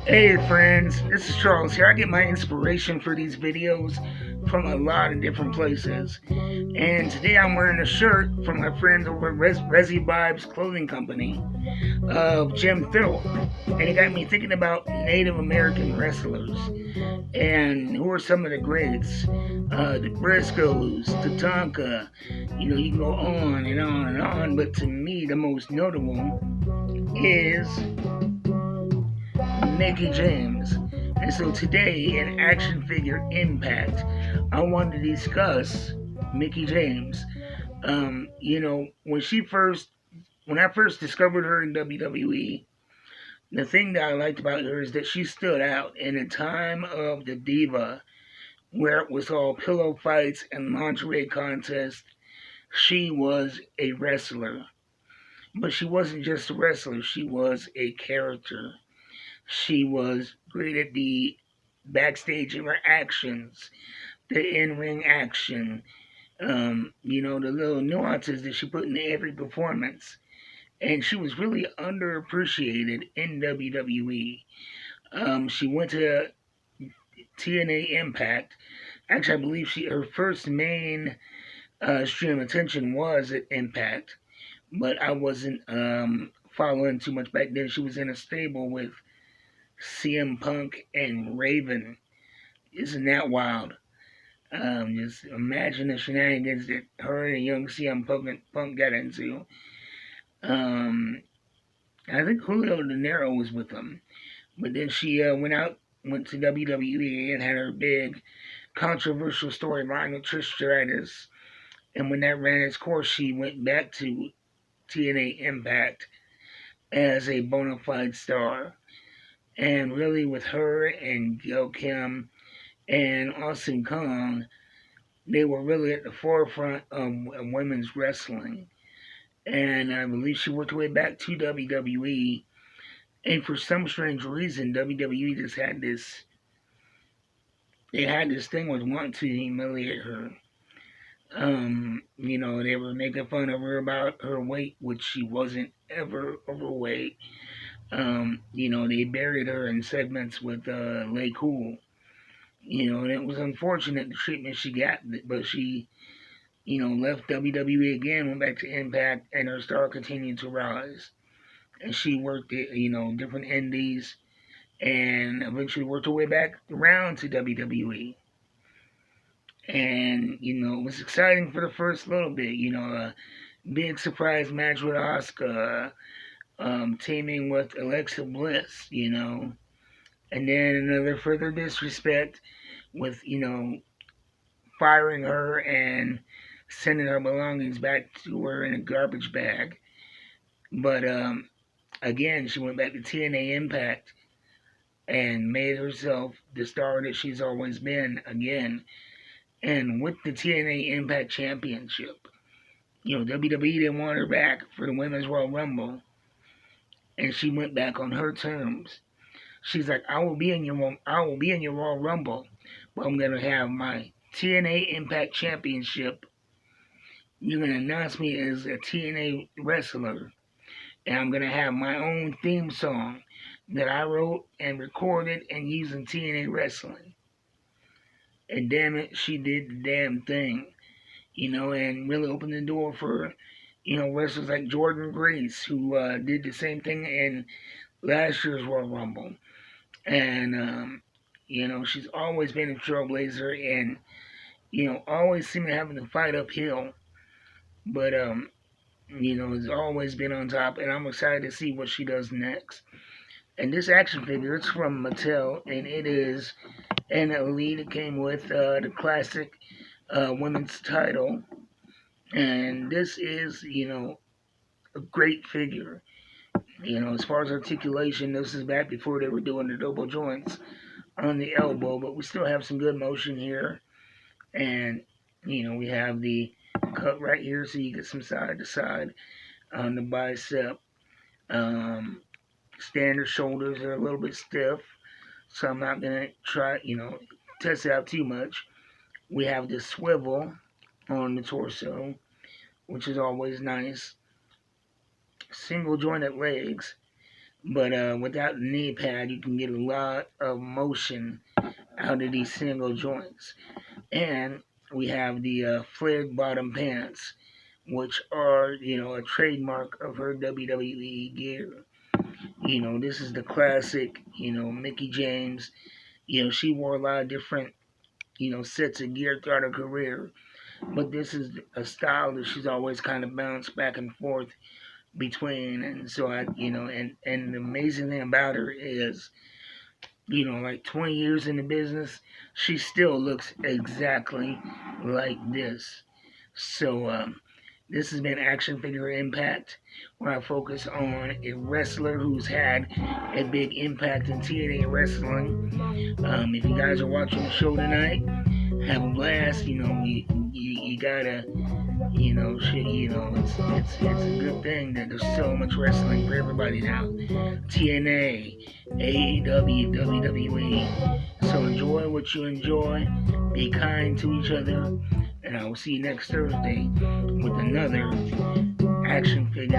Hey friends, this is Charles here. I get my inspiration for these videos from a lot of different places. And today I'm wearing a shirt from my friends over at Resi Vibes Clothing Company of Jim Thrill. And it got me thinking about Native American wrestlers and who are some of the greats. The Briscoes, Tatanka, you can go on and on and on, but to me the most notable is Mickie James. And so today in Action Figure Impact, I wanted to discuss Mickie James. When I first discovered her in WWE, the thing that I liked about her is that she stood out in a time of the diva, where it was all pillow fights and lingerie contests. She was a wrestler, but she wasn't just a wrestler; she was a character. She was great at the backstage interactions, the in-ring action, the little nuances that she put into every performance. And she was really underappreciated in WWE. She went to TNA Impact. Actually, I believe her first main stream of attention was at Impact, but I wasn't following too much back then. She was in a stable with CM Punk and Raven. Isn't that wild? Just imagine the shenanigans that her and young CM Punk got into. Um, I think Julio De Niro was with them, but then she went to WWE and had her big controversial storyline with Trish Stratus. And when that ran its course, she went back to TNA Impact as a bona fide star. And really, with her and Gail Kim and Austin Kong, they were really at the forefront of women's wrestling. And I believe she worked her way back to WWE. And for some strange reason, WWE just had this. They had this thing with wanting to humiliate her. They were making fun of her about her weight, which she wasn't ever overweight. They buried her in segments with Lay Cool. And it was unfortunate the treatment she got, but she left WWE again, went back to Impact, and her star continued to rise. And she worked at, different indies and eventually worked her way back around to WWE. And, it was exciting for the first little bit, a big surprise match with Asuka, teaming with Alexa Bliss, and then another further disrespect with, firing her and sending her belongings back to her in a garbage bag. But again, she went back to TNA Impact and made herself the star that she's always been again. And with the TNA Impact Championship, WWE didn't want her back for the Women's Royal Rumble, and she went back on her terms. She's like, I will be in your Royal Rumble, but I'm gonna have my TNA Impact Championship. You're gonna announce me as a TNA wrestler, and I'm gonna have my own theme song that I wrote and recorded and used in TNA wrestling. And damn it, she did the damn thing, and really opened the door for, wrestlers like Jordan Grace, who did the same thing in last year's Royal Rumble. And, she's always been a trailblazer and, always seemed to having to fight uphill. But, has always been on top, and I'm excited to see what she does next. And this action figure, it's from Mattel, and it is an elite. It came with the classic women's title. And this is, a great figure. As far as articulation, this is back before they were doing the double joints on the elbow, but we still have some good motion here. And, we have the cut right here so you get some side to side on the bicep. Standard shoulders are a little bit stiff, so I'm not going to try, test it out too much. We have the swivel on the torso, which is always nice. Single jointed legs. But without the knee pad, you can get a lot of motion out of these single joints. And we have the flared bottom pants, which are, a trademark of her WWE gear. This is the classic, Mickie James. She wore a lot of different, sets of gear throughout her career. But this is a style that she's always kind of bounced back and forth between. And so and the amazing thing about her is, like 20 years in the business, she still looks exactly like this. So, this has been Action Figure Impact, where I focus on a wrestler who's had a big impact in TNA wrestling. If you guys are watching the show tonight, have a blast. You gotta, it's a good thing that there's so much wrestling for everybody now. TNA, AEW, WWE. So enjoy what you enjoy. Be kind to each other. And I will see you next Thursday with another Action Figure